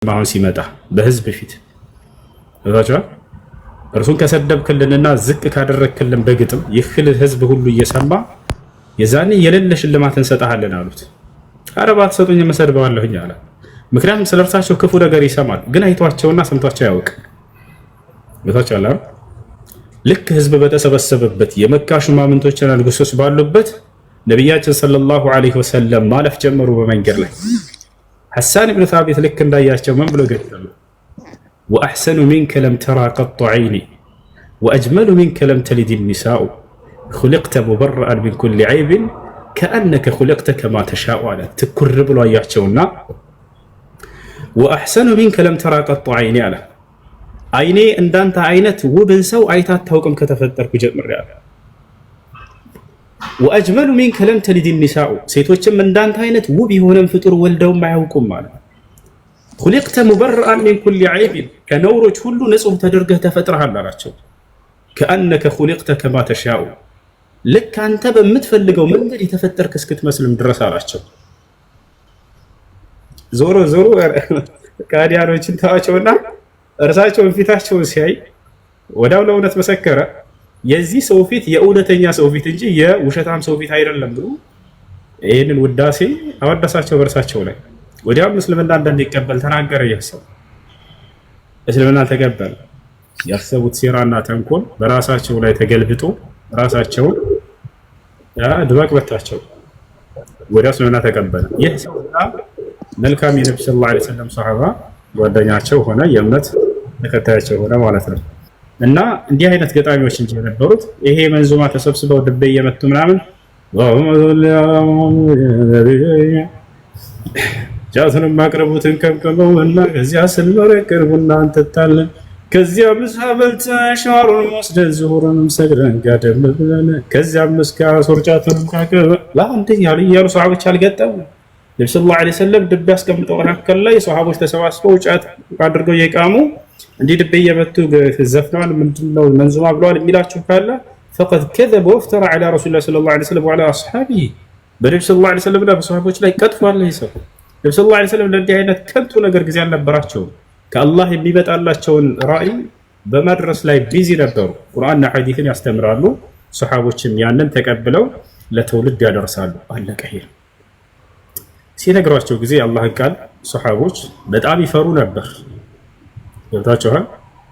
አሁን ሲመጣ በህዝብ ፊት እዛቻ እርሱን ከሰደብክልንና ዝቅ ካደረክልን በግጥም ይህል ህዝብ ሁሉ እየሰማ የዛኔ የሌለ ሽልማት እንሰጣለን አሉት። አረባት ሰጡኝ መሰድባለሁኝ አለ። ምክንያቱም ስለርሳቸው ክፉ ነገር ይሰማል፣ ግን አይቷቸውና ሰምቷቸው ያውቅ እዛቻ አለ። ልክ ህዝብ በተሰበሰበበት የመካ ሹማምንቶችና ንጉሶች ባሉበት ነብያችን ሰለላሁ ዐለይሂ ወሰለም ማለፍ ጀመሩ በመንገድ ላይ ሐሳን ኢብኑ ሳቢት ልክ እንዳያቸው ምን ብሎ ገጠሉ? ወአሕሰኑ ሚንከ ለም ተራ ቀጡ ዐይኒ ወአጅመሉ ሚንከ ለም ተሊድ ኒሳኡ ኹሊቅተ ሙበረአን ሚን ኩሊ ዐይብን ከአነከ ኹሊቅተ ከማ ተሻኡ አለ። ትኩር ብሎ አያቸውና ወአሕሰኑ ሚንከ ለም ተራ ቀጡ ዐይኒ አለ። አይኔ እንዳንተ አይነት ውብን ሰው አይታ አታውቅም ከተፈጠርኩ ጀምሬ አለ። ወአጅመሉ ሚንከ ለም ተሊድ ኒሳኡ ሴቶችም እንዳንተ አይነት ውብ የሆነን ፍጡር ወልደውም አያውቁም ማለት ኹሊቅተ ሙበረአን ሚን ኩሊ ዐይብን ከነውሮች ሁሉ ንጹህ ተደርገህ ተፈጥረሃል አላቸው። ከአነከ ኹሊቅተ ከማ ተሻኡ ልክ አንተ በምትፈልገው መንገድ የተፈጠርክ እስክትመስልም ድረስ አላቸው። ዞሮ ዞሮ ካዲያኖችን ተዋቸውና እርሳቸውን ፊታቸውን ሲያይ ወዳው ለእውነት መሰከረ። የዚህ ሰው ፊት የእውነተኛ ሰው ፊት እንጂ የውሸታም ሰው ፊት አይደለም ብሎ ይህንን ውዳሴ አወደሳቸው በእርሳቸው ላይ። ወዲያውም እስልምና እንደሚቀበል ተናገረ። ይህ ሰው እስልምና ተቀበለ። ያሰቡት ሴራና ተንኮል በራሳቸው ላይ ተገልብጦ ራሳቸውን ድባቅ በታቸው። ወዲያው እስልምና ተቀበለ። ይህ ሰው መልካም የነብዩ ሰለላሁ ዐለይሂ ወሰለም ሷሃባ ጓደኛቸው ሆነ፣ የእምነት ተከታያቸው ሆነ ማለት ነው። እና እንዲህ አይነት ገጣሚዎች እንጂ የነበሩት ይሄ መንዙማ ተሰብስበው ድቤ እየመቱ ምናምን ጃቱንም ማቅረቡትን ከምከመውና ከዚያ ስንኖር ቅርቡና እንጠጣለን ከዚያ ምሳ በልተን ሻወሩን ወስደን ዙሁርንም ሰግደን ጋደም ብለን ከዚያ ምስካ ሶርጫቱንም ካከበ ለአንደኛ እያሉ ሰሃቦች አልገጠሙ። ነብዩ ሰለላሁ ዐለይሂ ወሰለም ድቤ አስቀምጠው መካከል ላይ ሰሃቦች ተሰባስበው ጫት አድርገው የቃሙ እንዲህ ድቤ እየመቱ ዘፍነዋል። ምንድነው መንዙማ ብለዋል የሚላችሁ ካለ ፈቀድ ከዘበ ወፍተራ ዐላ ረሱሊላህ ሰለላሁ ዐለይሂ ወሰለም ወዐላ አስሐቢሂ በነብዩ ሰለላሁ ዐለይሂ ወሰለምና በሰሃቦች ላይ ቀጥፏል። ይህ ሰው ነብዩ ሰለላሁ ዐለይሂ ወሰለም ለእንዲህ አይነት ከንቱ ነገር ጊዜ አልነበራቸውም። ከአላህ የሚመጣላቸውን ራእይ በማድረስ ላይ ቢዚ ነበሩ። ቁርአንና ሐዲስን ያስተምራሉ። ሰሃቦችም ያንን ተቀብለው ለትውልድ ያደርሳሉ። አለቀ። ይሄ ሲነግሯቸው ጊዜ አላህን ቃል ሰሃቦች በጣም ይፈሩ ነበር። ገብታችኋል?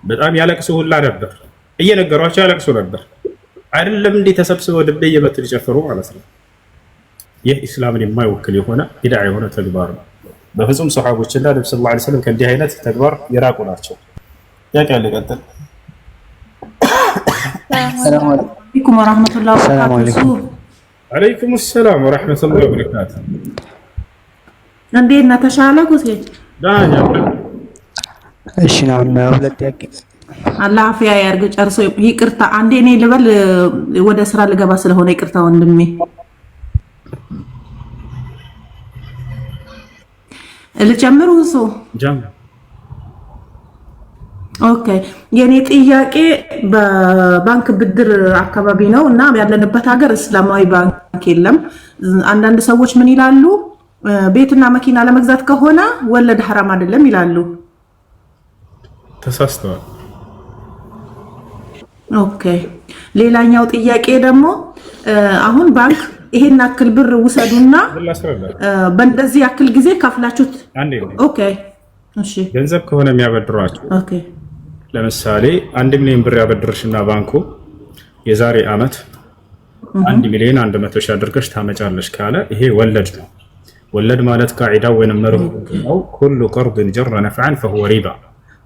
በጣም ያለቅሱ ሁላ ነበር። እየነገሯቸው ያለቅሱ ነበር። አይደለም እንዴ ተሰብስበው ድቤ እየመቱ ሊጨፍሩ ማለት ነው። ይህ ኢስላምን የማይወክል የሆነ ቢድዓ የሆነ ተግባር ነው። በፍጹም ሰሃቦችና ነብዩ ሰለላሁ ዐለይሂ ወሰለም ከእንዲህ አይነት ተግባር የራቁ ናቸው። ያቅ ያለ ቀጥል። ሰላም አለይኩም ወራህመቱላሂ ወበረካቱሁ። ወአለይኩም ሰላም ወራህመቱላሂ ወበረካቱሁ። እንዴት ነህ? ተሻለ ኩሴ ዳኛ እሺ ነው ሁለት ያቂ አላህ አፍያ ያርግ። ጨርሶ ይቅርታ አንዴ እኔ ልበል ወደ ስራ ልገባ ስለሆነ ይቅርታ ወንድሜ። ልጨምሩ ሰው ጀምር። ኦኬ የኔ ጥያቄ በባንክ ብድር አካባቢ ነው እና ያለንበት ሀገር እስላማዊ ባንክ የለም። አንዳንድ ሰዎች ምን ይላሉ? ቤትና መኪና ለመግዛት ከሆነ ወለድ ሐራም አይደለም ይላሉ። ተሳስተዋል። ኦኬ ሌላኛው ጥያቄ ደግሞ አሁን ባንክ ይሄን አክል ብር ውሰዱና በእንደዚህ አክል ጊዜ ከፍላችሁት ኦኬ እሺ ገንዘብ ከሆነ የሚያበድሯችሁ ኦኬ ለምሳሌ 1 ሚሊዮን ብር ያበድርሽና ባንኩ የዛሬ አመት 1 ሚሊዮን 100 ሺህ አድርገሽ ታመጫለሽ ካለ ይሄ ወለድ ነው። ወለድ ማለት ቃዒዳው ወይንም መርሁ ነው። ኩሉ ቀርድን ጀረ ነፍዐን ፈሁወ ሪባ።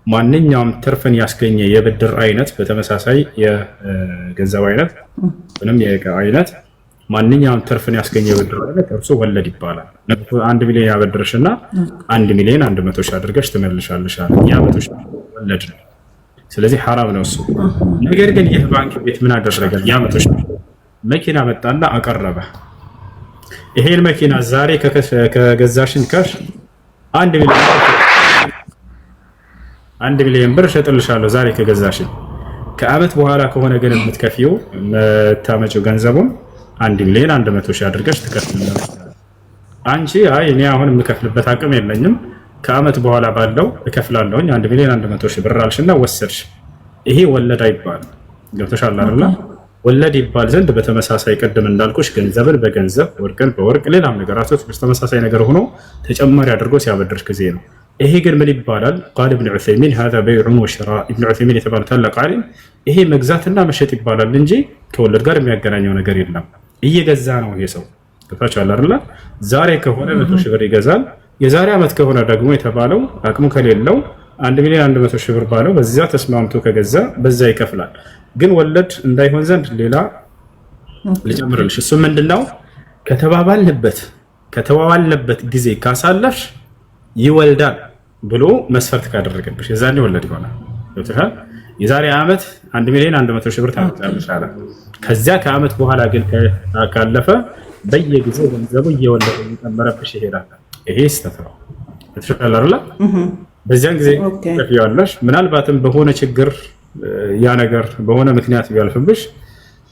ማንኛውም ትርፍን ያስገኘ የብድር አይነት በተመሳሳይ የገንዘብ አይነት ወይንም የዕቃ አይነት ማንኛውም ትርፍን ያስገኘ የብድር አይነት እርሱ ወለድ ይባላል። 1 ሚሊዮን ያበድርሽና 1 ሚሊዮን 100 ሺህ አድርገሽ ትመልሻለሽ አለ። ያ 100 ሺህ ወለድ ነው። ስለዚህ ሐራም ነው እሱ። ነገር ግን ይህ ባንክ ቤት ምን አደረገ? ያ 100 ሺህ መኪና መጣና አቀረበ። ይሄን መኪና ዛሬ ከገዛሽን ካሽ 1 ሚሊዮን ብር እሸጥልሻለሁ ዛሬ ከገዛሽን። ከአመት በኋላ ከሆነ ግን የምትከፊው የምታመጪው ገንዘቡን 1 ሚሊዮን 100 ሺህ አድርገሽ ትከፍላለሽ። አንቺ አይ እኔ አሁን የምከፍልበት አቅም የለኝም ከአመት በኋላ ባለው እከፍላለሁኝ 1 ሚሊዮን 100 ሺህ ብር አልሽና ወሰድሽ። ይሄ ወለድ አይባልም። ገብቶሻል አይደል? ወለድ ይባል ዘንድ በተመሳሳይ ቅድም እንዳልኩሽ ገንዘብን በገንዘብ ወርቅን በወርቅ ሌላም ነገራቶች በተመሳሳይ ነገር ሆኖ ተጨማሪ አድርጎ ሲያበድርሽ ጊዜ ነው። ይሄ ግን ምን ይባላል? ቃል ኢብኑ ዑሰይሚን هذا بيع وشراء ኢብኑ ዑሰይሚን የተባለ ታላቅ ዓሊም ይሄ መግዛትና መሸጥ ይባላል እንጂ ከወለድ ጋር የሚያገናኘው ነገር የለም። እየገዛ ነው ይሄ ሰው። ገብቶሻል አይደል? ዛሬ ከሆነ 100 ሺህ ብር ይገዛል። የዛሬ ዓመት ከሆነ ደግሞ የተባለው አቅሙ ከሌለው 1 ሚሊዮን 100 ሺህ ብር ባለው በዚያ ተስማምቶ ከገዛ በዛ ይከፍላል። ግን ወለድ እንዳይሆን ዘንድ ሌላ ልጨምርልሽ። እሱ ምንድነው? ከተባባልንበት ጊዜ ካሳለፍሽ ይወልዳል ብሎ መስፈርት ካደረገብሽ የዛኔ ወለድ ይሆናል። ገብቶሻል? የዛሬ ዓመት 1 ሚሊዮን 100 ሺህ ብር ታመጣለሽ አለ። ከዚያ ከዓመት በኋላ ግን ካለፈ በየጊዜው ገንዘቡ እየወለደ እየጨመረብሽ ይሄዳል። ይሄ ስህተት ነው። ገብቶሻል አይደል? በዚያን ጊዜ ከፍያለሽ። ምናልባትም በሆነ ችግር ያ ነገር በሆነ ምክንያት ቢያልፍብሽ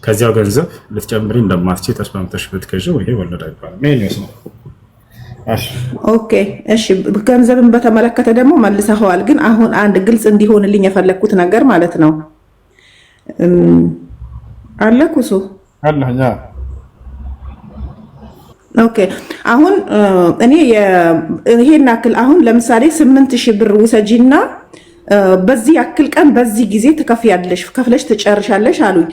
ከዚያው ገንዘብ ልትጨምሪ እንደማትችይ ተስማምተሽ ብትከጂው ይሄ ወለድ አይባልም። ነው። ኦኬ እሺ። ገንዘብን በተመለከተ ደግሞ መልሰኸዋል። ግን አሁን አንድ ግልጽ እንዲሆንልኝ የፈለግኩት ነገር ማለት ነው አለ ኩሱ አላህ ኦኬ። አሁን እኔ ይሄን አክል አሁን ለምሳሌ 8000 ብር ውሰጂና በዚህ አክል ቀን በዚህ ጊዜ ትከፍያለሽ ከፍለሽ ትጨርሻለሽ አሉኝ።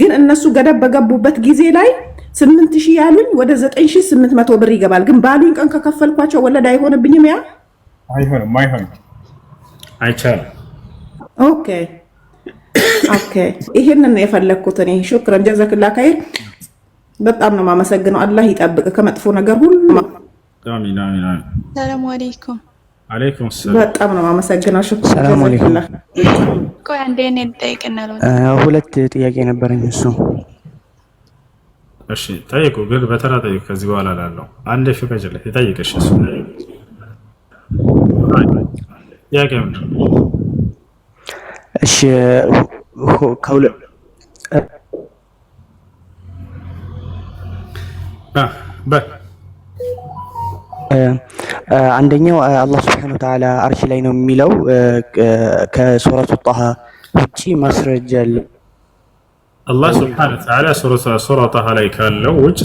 ግን እነሱ ገደብ በገቡበት ጊዜ ላይ 8000 ያሉኝ ወደ 9800 ብር ይገባል። ግን ባሉኝ ቀን ከከፈልኳቸው ወለድ አይሆንብኝም? ያ አይሆንም አይቻልም። ኦኬ ይሄንን የፈለግኩት እኔ። ሹክራን ጀዛክላ ኸይር። በጣም ነው የማመሰግነው። አላህ ይጠብቅ ከመጥፎ ነገር ሁሉ። አሚን አሚን አሚን። ሰላም አለይኩም። አለይኩም ሰላም። በጣም ነው የማመሰግነው። ሹክራን ሰላም አለይኩም። ቆይ አንዴ እኔ ልጠይቅና ነው። ሁለት ጥያቄ ነበረኝ። እሱ እሺ ጠይቁ፣ ግን በተራ ጠይቁ። ከዚህ በኋላ ላለው አንዴ ፍቀጅለት ይጠይቅሽ። እሱ ጥያቄ ምንድን ነው? እሺ ከሁለት አንደኛው አላህ ስብሐነሁ ወተዓላ አርሽ ላይ ነው የሚለው ከሱረቱ ጣሃ ውጪ ማስረጃ አለ? አላህ ስብሐነሁ ወተዓላ ሱረቱ ጣሃ ላይ ካለው ውጭ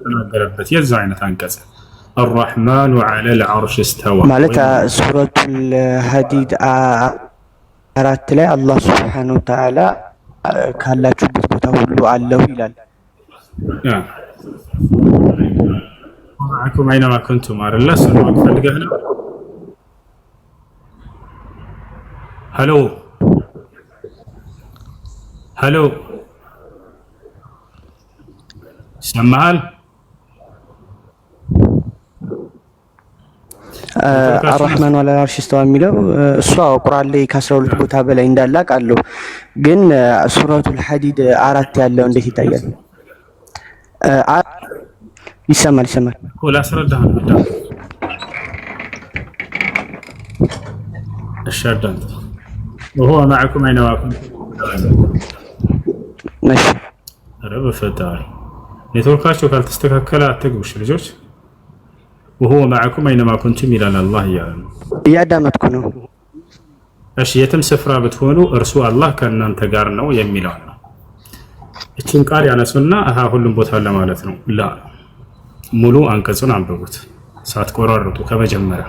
ተናገረበት የዛ አይነት አንቀጽ الرحمن على العرش استوى ማለት ሱረቱል ሐዲድ 4 ላይ አላህ ስብሐነሁ ወተዓላ ካላችሁበት ቦታ ሁሉ አለሁ ይላል። معكم أينما كنتم الله سنوات فلقهنا هلو سمعال الرحمن على العرش استوى የሚለው እሷ ቁርአን ላይ ከ12 ቦታ በላይ እንዳለ አውቃለሁ። ግን ሱረቱል ሐዲድ 4 ያለው እንዴት ይታያል? ይሰማል ولا سردها الشردان وهو معكم أينما كنتم ماشي رب فتاي نتوكاشو ካልተስተካከለ አትግቡሽ ልጆች وهو معكم أينما كنتم إلى الله يعلم እያዳመጥኩ ነው። እሺ የትም ስፍራ ብትሆኑ እርሱ አላህ ከእናንተ ጋር ነው የሚለው ነው። እቺን ቃል ያነሱና አሃ ሁሉም ቦታ ለማለት ነው ላ ሙሉ አንቀጹን አንብቡት ሳትቆራርጡ ከመጀመሪያ።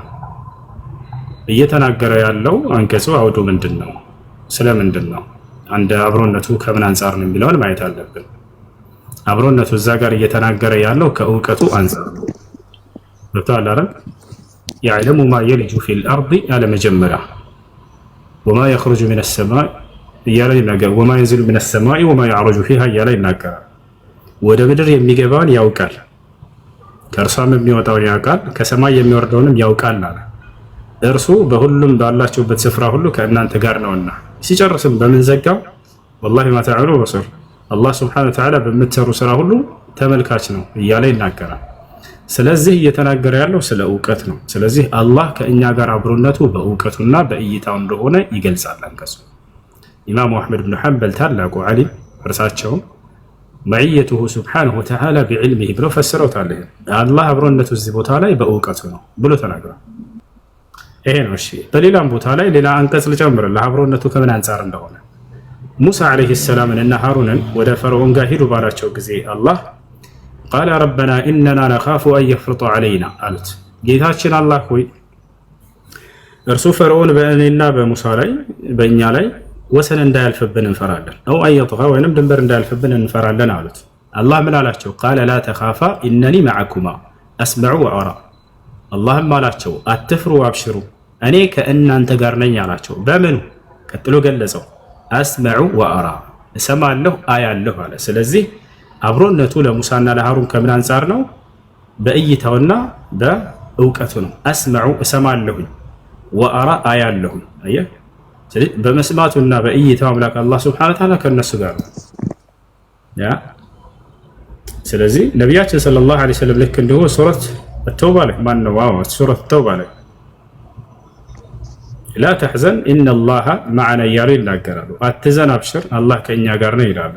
እየተናገረ ያለው አንቀጹ አውዱ ምንድነው? ስለምንድነው? አንድ አብሮነቱ ከምን አንፃር ነው የሚለውን ማየት አለብን። አብሮነቱ እዛ ጋር እየተናገረ ያለው ከእውቀቱ አንፃር ነው። በተአላ አይደል? يعلم ما يلج في الارض على መጀመሪያ وما يخرج من السماء እያለ ይናገራል። وما ينزل من السماء وما يعرج فيها እያለ ይናገራል። ወደ ምድር የሚገባውን ያውቃል፣ ከእርሷም የሚወጣውን ያውቃል፣ ከሰማይ የሚወርደውንም ያውቃል አለ። እርሱ በሁሉም ባላችሁበት ስፍራ ሁሉ ከእናንተ ጋር ነውና። ሲጨርስም በምን ዘጋው? ወላሂ ማ ተዕመሉ በሲር፣ አላህ ሱብሓነሁ ወተዓላ በምትሰሩ ስራ ሁሉ ተመልካች ነው እያለ ይናገራል። ስለዚህ እየተናገረ ያለው ስለ እውቀት ነው። ስለዚህ አላህ ከእኛ ጋር አብሮነቱ በእውቀቱና በእይታው እንደሆነ ይገልጻል አንቀጹ። ኢማሙ አሕመድ ብን ሐንበል ታላቁ ዓሊም እርሳቸውም መዕየቱሁ ሱብሓነሁ ወተዓላ ቢዕልሚሂ ብለው ፈስረውታል። አላህ አብሮነቱ እዚህ ቦታ ላይ በእውቀቱ ነው ብሎ ተናግሯል። ይሄ ነው። እሺ በሌላም ቦታ ላይ ሌላ አንቀጽ ልጨምርልህ አብሮነቱ ከምን አንጻር እንደሆነ። ሙሳ ዓለይሂ ሰላምን እና ሃሩንን ወደ ፈርዖን ጋር ሂዱ ባላቸው ጊዜ አላህ ቃለ ረበና ኢነና ነኻፉ አን የፍርጡ ዓለይና አሉት። ጌታችን አላህ ሆይ እርሱ ፈርዖን በእኔና በሙሳ ላይ በእኛ ላይ ወሰን እንዳያልፍብን እንፈራለን፣ አው አየጥጋ ወይንም ድንበር እንዳያልፍብን እንፈራለን አሉት። አላህ ምን አላቸው? ቃለ ላ ተኻፋ ኢነኒ መዐኩማ አስመዑ ወአራ። አላህም አላቸው አትፍሩ፣ አብሽሩ እኔ ከእናንተ ጋር ነኝ አላቸው። በምኑ? ቀጥሎ ገለጸው። አስመዑ ወአራ እሰማለሁ አያለሁ አለ። ስለዚህ አብሮነቱ ለሙሳና ለሃሩን ከምን አንጻር ነው? በእይታውና በእውቀቱ ነው። አስመዑ እሰማለሁኝ፣ ወአራ አያለሁኝ። አየህ፣ ስለዚህ በመስማቱና በእይታው አምላክ አላህ ሱብሓነሁ ወተዓላ ከነሱ ጋር ነው። ያ ስለዚህ ነቢያችን ሰለላሁ ዐለይሂ ወሰለም ልክ እንዲሁ ሱረት ተውባ ላይ ማነው? ሱረት ተውባ ላይ ላ ተሕዘን ኢነላሃ መዐና እያሉ ይናገራሉ። አትዘን አብሽር አላህ ከእኛ ጋር ነው ይላሉ።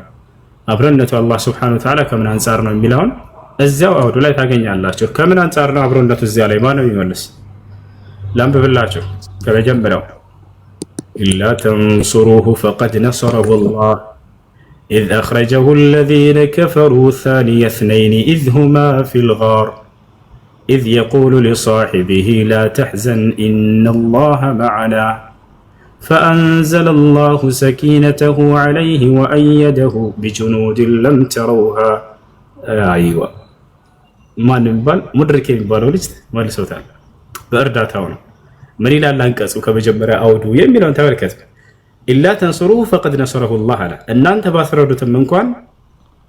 አብሮነቱ አላህ ሱብሓነሁ ወተዓላ ከምን አንጻር ነው የሚለውን እዚያው አውዱ ላይ ታገኛላችሁ። ከምን አንጻር ነው አብሮነቱ? እዚያ ላይ ማነው የሚመልስ? ላንብብላችሁ ከመጀመሪያው ኢላ ተንሱሩሁ ፈቀድ ነሰረሁ ላህ ኢዝ አኽረጀሁ አለዚነ ከፈሩ ሳኒየ ስነይኒ ኢዝ ሁማ ፊል ጋር ኢዝ የቁሉ ሊሳሒቢሂ ላ ተሕዘን ኢነላሃ መዐና ፈአንዘለ አላሁ ሰኪነተሁ ዐለይሂ ወአየደሁ ቢጁኑድን ለም ተረውሃ። አይዋ ማን የሚባል ሙድሪክ የሚባለው ልጅ መልሶታል። በእርዳታው ነው። ምን ይላል አንቀጹ? ከመጀመሪያ አውዱ የሚለውን ተመልከት። ኢላ ተንሱሩሁ ፈቀድ ነሰረሁ ላህ አለ። እናንተ ባትረዱትም እንኳን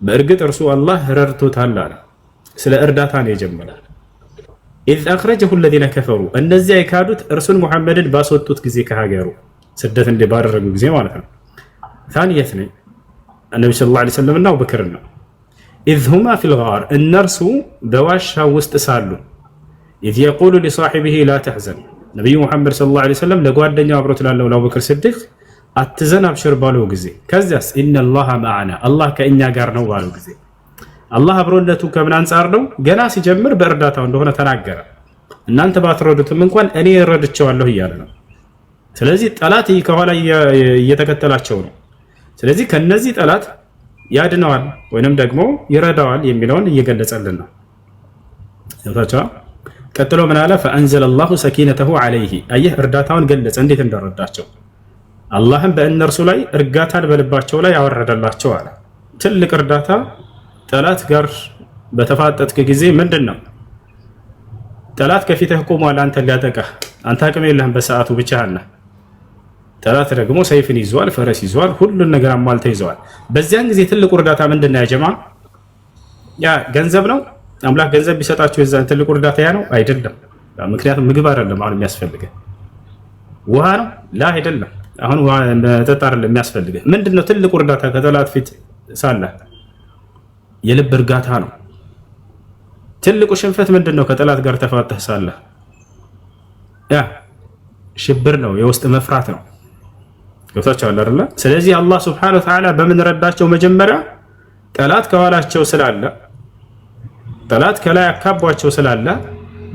በእርግጥ እርሱ አላህ ረድቶታል አለ። ስለ እርዳታ ነው የጀመረው። ኢዝ አኽረጀሁ አለዚነ ከፈሩ እነዚያ የካዱት እርሱን ሙሐመድን ባስወጡት ጊዜ ከሀገሩ ስደት እንደ ባደረጉ ጊዜ ማለት ነው። ታንየት ነኝ ነብዩ ሰለላሁ ዐለይሂ ወሰለም እና አቡበክር ነው። ኢዝ ሁማ ፊል ጋር እነርሱ በዋሻው ውስጥ ሳሉ ኢዝ የቁሉ ሊሳሒቢሂ ላ ተሕዘን ነቢዩ ሙሐመድ ሰለላሁ ዐለይሂ ወሰለም ለጓደኛው አብሮት ላለው ለአቡበክር ስዲቅ አትዘን አብሽር ባለው ጊዜ ከዚያስ ኢነላሃ መዐና አላህ ከእኛ ጋር ነው ባለው ጊዜ አላህ አብሮነቱ ከምን አንጻር ነው? ገና ሲጀምር በእርዳታው እንደሆነ ተናገረ። እናንተ ባትረዱትም እንኳን እኔ እረድቸዋለሁ እያለ ነው። ስለዚህ ጠላት ከኋላ እየተከተላቸው ነው። ስለዚህ ከነዚህ ጠላት ያድነዋል ወይንም ደግሞ ይረዳዋል የሚለውን እየገለጸልን ነው። ቀጥሎ ምን አለ? ፈአንዘለ አላሁ ሰኪነተሁ ዐለይሂ አየህ፣ እርዳታውን ገለጸ እንዴት እንደረዳቸው። አላህም በእነርሱ ላይ እርጋታን በልባቸው ላይ ያወረደላቸው አለ። ትልቅ እርዳታ ጠላት ጋር በተፋጠጥክ ጊዜ ምንድን ነው? ጠላት ከፊትህ ቆሟል አንተን ሊያጠቃህ፣ አንተ አቅም የለህም በሰዓቱ ብቻህን ነህ። ጠላት ደግሞ ሰይፍን ይዟል፣ ፈረስ ይዟል፣ ሁሉን ነገር አሟልተ ይዘዋል። በዚያን ጊዜ ትልቁ እርዳታ ምንድን ነው? ያ ጀማ ያ ገንዘብ ነው። አምላክ ገንዘብ ቢሰጣቸው የዛን ትልቁ እርዳታ ያ ነው አይደለም። ምክንያቱም ምግብ አይደለም አሁን የሚያስፈልግህ፣ ውሃ ነው ላ አይደለም። አሁን ውሃ መጠጥ አይደለም የሚያስፈልግህ። ምንድነው ትልቁ እርዳታ ከጠላት ፊት ሳለ? የልብ እርጋታ ነው። ትልቁ ሽንፈት ምንድነው? ከጠላት ጋር ተፋተህ ሳለ ያ ሽብር ነው፣ የውስጥ መፍራት ነው። ገብታችኋል አይደል? ስለዚህ አላህ ሱብሓነሁ ወተዓላ በምን ረዳቸው? መጀመሪያ ጠላት ከኋላቸው ስላለ፣ ጠላት ከላይ አካቧቸው ስላለ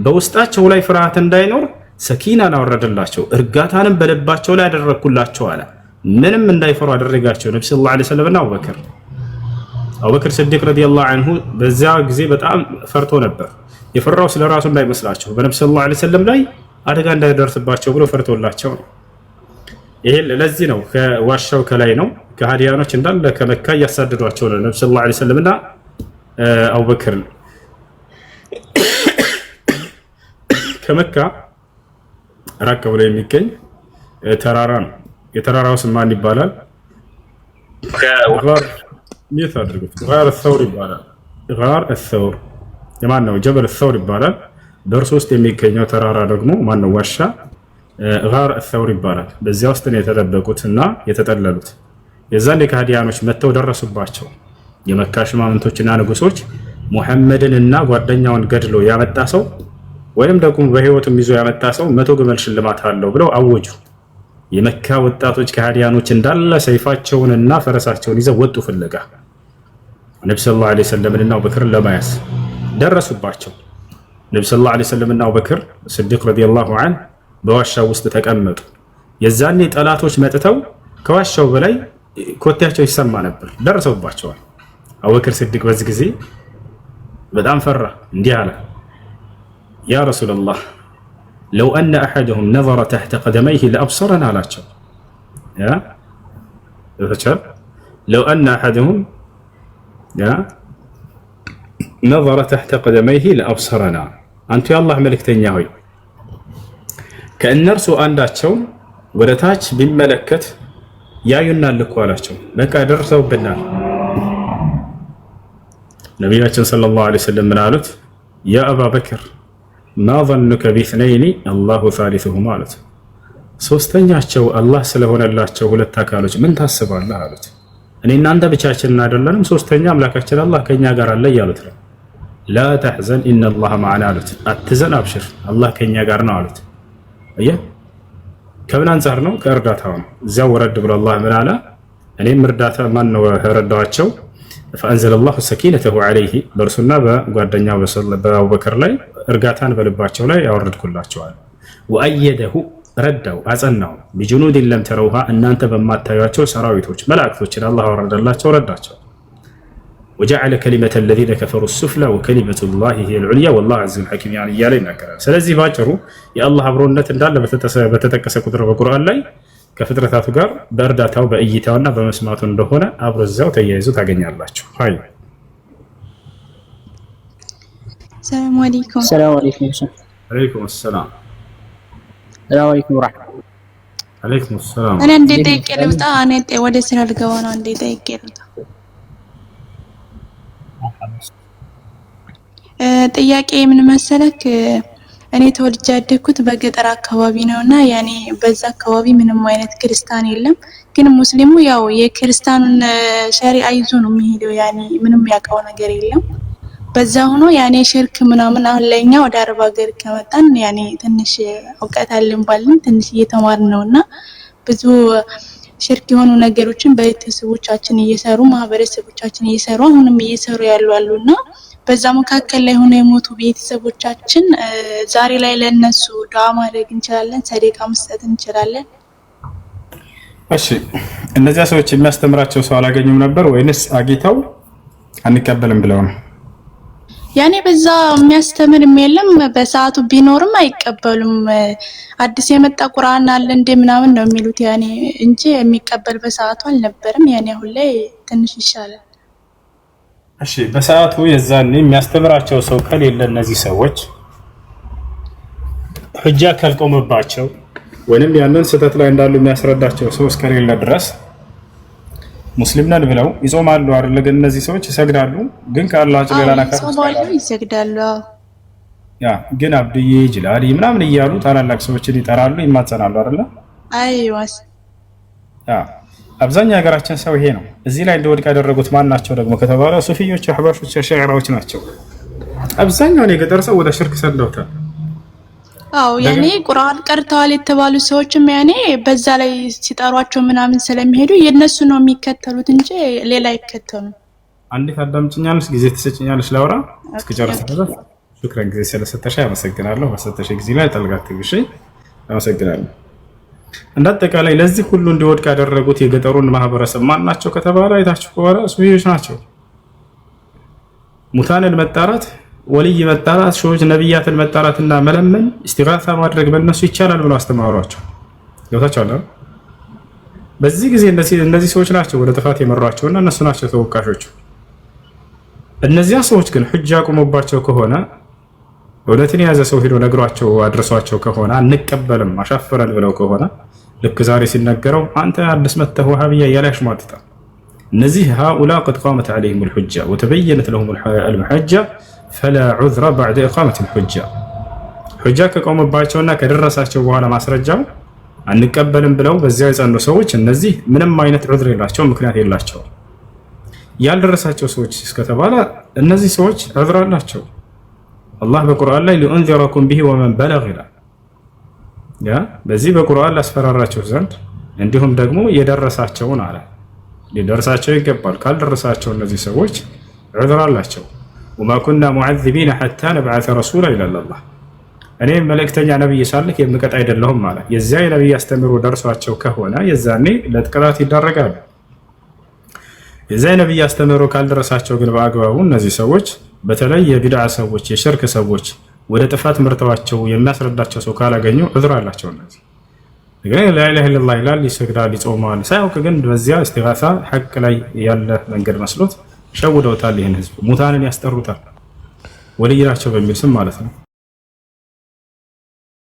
በውስጣቸው ላይ ፍርሃት እንዳይኖር ሰኪናን አወረደላቸው፣ እርጋታንም በልባቸው ላይ ያደረግኩላቸው አለ። ምንም እንዳይፈሩ አደረጋቸው። ነብዩ ሰለላሁ ዐለይሂ ወሰለም እና አቡበክር ስዲቅ ረዲየላሁ ዐንሁ በዚያ ጊዜ በጣም ፈርቶ ነበር። የፈራው ስለ ራሱ እንዳይመስላቸው በነብዩ ሰለላሁ ዐለይሂ ወሰለም ላይ አደጋ እንዳይደርስባቸው ብሎ ፈርቶላቸው ነው። ይሄ ለዚህ ነው ከዋሻው ከላይ ነው ከሃዲያኖች እንዳለ ከመካ እያሳደዷቸው ነው ነብዩ ሰለላሁ ዐለይሂ ወሰለም እና አቡበክር። ከመካ ራቅ ብሎ የሚገኝ ተራራ ነው። የተራራው ስም ማን ይባላል? ጋር ኒት አድርጉት። ጋር الثور ይባላል። ጋር الثور የማን ነው? ጀበል الثور ይባላል። በእርሱ ውስጥ የሚገኘው ተራራ ደግሞ ማን ነው? ዋሻ ጋር الثور ይባላል። በዚያ ውስጥ ነው የተደበቁትና የተጠለሉት። የዛን የካህዲያኖች መተው ደረሱባቸው። የመካ ሽማምንቶችና ንጉሶች ሙሐመድንና ጓደኛውን ገድሎ ያመጣ ሰው ወይም ደግሞ በህይወቱም ይዞ ያመጣ ሰው 100 ግመል ሽልማት አለው ብለው አወጁ። የመካ ወጣቶች ከሃዲያኖች እንዳለ ሰይፋቸውንና ፈረሳቸውን ይዘው ወጡ ፍለጋ ነብዩ ሰለላሁ ዐለይሂ ወሰለምና አቡበክርን ለማያዝ ደረሱባቸው። ነብዩ ሰለላሁ ዐለይሂ ወሰለምና አቡበክር ስዲቅ ረዲየላሁ ዐንሁ በዋሻው ውስጥ ተቀመጡ። የዛኔ ጠላቶች መጥተው ከዋሻው በላይ ኮቴያቸው ይሰማ ነበር፣ ደርሰውባቸዋል። አቡበክር ሲዲቅ በዚህ ጊዜ በጣም ፈራ፣ እንዲህ አለ ያ ረሱላላህ ለው አነ አሐደሁም ነዘረ ተሕተ ቀደመይህ ለአብሰረና አላቸው። ለው አነ አሐደሁም ነዘረ ተሕተ ቀደመይህ ለአብሰረና፣ አንቱ የአላህ መልእክተኛ ሆይ ከእነርሱ አንዳቸው ወደ ታች ቢመለከት ያዩናል እኮ አላቸው። በቃ ደርሰውብናል። ነቢያችን ሰለላሁ ዐለይሂ ወሰለም ምን አሉት? ያ አባበክር ማ ظنك ቢስነይኒ አላሁ ሳሊሱሁማ አሉት። ሶስተኛቸው አላህ ስለሆነላቸው ሁለት አካሎች ምን ታስባለህ አሉት። እኔ እናንተ ብቻችንን አይደለንም፣ ሶስተኛ አምላካችን አላህ ከኛ ጋር አለ እያሉት ነው። ላ ተሕዘን ኢነላህ መዐና አሉት። አትዘን አብሽር አላህ ከኛ ጋር ነው አሉት። አየህ ከምን አንፃር ነው? ከእርዳታው ነው። እዚያው ወረድ ብሎ አላህ ምን አለ? እኔም እርዳታ ማን ነው ረዳዋቸው? ፈአንዘለላሁ ሰኪነተሁ ዐለይሂ በእርሱና በጓደኛው በአቡበክር ላይ እርጋታን በልባቸው ላይ ያወረድኩላቸዋል። ወአየደሁ ረዳው አጸናው፣ ቢጁኑድን ለም ተረውሃ እናንተ በማታዩቸው ሰራዊቶች መላእክቶችን አላህ አወረደላቸው፣ ረዳቸው። ወጀዐለ ከሊመተ ለዚነ ከፈሩ ሱፍላ ወከሊመቱላሂ ሂየል ዑልያ ወላሁ ዐዚዙን ሐኪም እያለ ይናገራል። ስለዚህ ባጭሩ የአላህ አብሮነት እንዳለ በተጠቀሰ ቁጥር በቁርአን ላይ ከፍጥረታቱ ጋር በእርዳታው በእይታውና በመስማቱ እንደሆነ አብሮ እዚያው ተያይዞ ታገኛላችሁ። ሀይ ሰላም አለይኩም። ሰላም አለይኩም። አለይኩም ሰላም። ሰላም አለይኩም ወራህመቱላህ። አለይኩም ሰላም። እኔ እንዴት ጠይቄ ልምጣ? እኔ ወደ ስራ ልገባ ነው። እንዴት ጠይቄ ልምጣ? ጥያቄ ምን መሰለክ? እኔ ተወልጄ ያደግኩት በገጠር አካባቢ ነውና ያኔ በዛ አካባቢ ምንም አይነት ክርስቲያን የለም። ግን ሙስሊሙ ያው የክርስቲያኑን ሸሪዓ ይዞ ነው የሚሄደው። ያኔ ምንም ያውቀው ነገር የለም። በዛ ሆኖ ያኔ ሽርክ ምናምን አሁን ለኛ ወደ አረብ ሀገር ከመጣን ያኔ ትንሽ እውቀት አለን ባልን ትንሽ እየተማርን ነውና ብዙ ሽርክ የሆኑ ነገሮችን በቤተሰቦቻችን እየሰሩ ማህበረሰቦቻችን እየሰሩ አሁንም እየሰሩ ያሉና በዛ መካከል ላይ ሆነ የሞቱ ቤተሰቦቻችን ዛሬ ላይ ለነሱ ዱዓ ማድረግ እንችላለን፣ ሰደቃ መስጠት እንችላለን። እሺ እነዚያ ሰዎች የሚያስተምራቸው ሰው አላገኙም ነበር ወይንስ አግኝተው አንቀበልም ብለው ነው? ያኔ በዛ የሚያስተምርም የለም፣ በሰዓቱ ቢኖርም አይቀበሉም። አዲስ የመጣ ቁርአን አለ እንደ ምናምን ነው የሚሉት ያኔ እንጂ የሚቀበል በሰዓቱ አልነበረም። ያኔ አሁን ላይ ትንሽ ይሻላል። እሺ በሰዓቱ የዛኔ የሚያስተምራቸው ሰው ከሌለ እነዚህ ሰዎች ሁጃ ካልቆመባቸው ወይንም ያንን ስህተት ላይ እንዳሉ የሚያስረዳቸው ሰው እስከሌለ ድረስ ሙስሊም ነን ብለው ይጾማሉ አይደል? ግን እነዚህ ሰዎች ይሰግዳሉ፣ ግን ካላህ ሌላ ነገር ይሰግዳሉ። ያ ግን አብዱዬ ጅላሊ ምናምን እያሉ ታላላቅ ሰዎችን ይጠራሉ፣ ይማጸናሉ አይደል? አይዋስ አብዛኛው ሀገራችን ሰው ይሄ ነው። እዚህ ላይ እንደወድቅ ያደረጉት ማን ናቸው ደግሞ ከተባለ ሱፊዮች፣ አህባሾች፣ ሸዒራዎች ናቸው። አብዛኛውን የገጠር ሰው ወደ ሽርክ ሰደውታል። አው ያኔ ቁርአን ቀርተዋል የተባሉ ሰዎችም ያኔ በዛ ላይ ሲጠሯቸው ምናምን ስለሚሄዱ የነሱ ነው የሚከተሉት እንጂ ሌላ አይከተሉም። አንዴ ታዳምጪኛለሽ? ጊዜ ትሰጪኛለሽ? ላውራ እስከጨረሰ ድረስ ሽክራን ጊዜ ስለሰጠሽ አመሰግናለሁ። በሰጠሽ ጊዜ ላይ ጠልጋት ትግሽ አመሰግናለሁ። እንዳጠቃላይ ለዚህ ሁሉ እንዲወድቅ ያደረጉት የገጠሩን ማህበረሰብ ማን ናቸው ከተባለ አይታችሁ ከሆነ ሱፊዮች ናቸው። ሙታንን መጣራት፣ ወልይ መጣራት፣ ሾዎች ነብያትን መጣራትና መለመን ኢስቲጋሳ ማድረግ በእነሱ ይቻላል ብለው አስተማሯቸው። ገብታችኋል? በዚህ ጊዜ እነዚህ ሰዎች ናቸው ወደ ጥፋት የመሯቸውና እነሱ ናቸው ተወቃሾቹ። እነዚያ ሰዎች ግን ሁጃ ቆሞባቸው ከሆነ እውነትን የያዘ ሰው ሄዶ ነግሯቸው አድርሷቸው ከሆነ አንቀበልም አሻፈረን ብለው ከሆነ ልክ ዛሬ ሲነገረው አንተ አዲስ መተህ ወሃቢያ እያለ ያሽሟጥጣል። እነዚህ ሃኡላ ቀድ ቃመት ዐለይሂም አልሑጃ ወተበየነት ለሁም አልሙሐጃ ፈላ ዑዝረ በዕደ ኢቃመት አልሑጃ። ሁጃ ከቆመባቸውና ከደረሳቸው በኋላ ማስረጃው አንቀበልም ብለው በዚያ የጸኑ ሰዎች እነዚህ ምንም አይነት ዑዝር የላቸው፣ ምክንያት የላቸው። ያልደረሳቸው ሰዎች እስከተባለ እነዚህ ሰዎች ዑዝር አላቸው። አላህ በቁርአን ላይ ሊኡንዚረኩም ቢሂ ወመን በለግ ይላል። ያ በዚህ በቁርአን ላስፈራራቸው ዘንድ እንዲሁም ደግሞ የደረሳቸውን አለ ሊደርሳቸው ይገባል። ካልደረሳቸው እነዚህ ሰዎች ዑዝር አላቸው። ወማ ኩና ሙዐዚቢነ ሐታ ነብዐሰ ረሱላ ይላል አላህ። እኔ መልእክተኛ ነብይ ሳልክ የምቀጣ አይደለሁም ማለት የዚያ የነብይ አስተምሮ ደርሷቸው ከሆነ የዛኔ ለጥቃት ይዳረጋሉ። የዚያ የነብይ አስተምሮ ካልደረሳቸው ግን በአግባቡ እነዚህ ሰዎች በተለይ የቢድዓ ሰዎች የሽርክ ሰዎች ወደ ጥፋት ምርተዋቸው የሚያስረዳቸው ሰው ካላገኙ እዝር አላቸው። እነዚህ ግን ላ ኢላሀ ኢለላህ ይላል፣ ይሰግዳል፣ ይጾማል። ሳያውቅ ግን በዚያ እስቲጋሳ ሐቅ ላይ ያለ መንገድ መስሎት ሸውደውታል። ይህን ህዝብ ሙታንን ያስጠሩታል ወልይ ናቸው በሚል ስም ማለት ነው።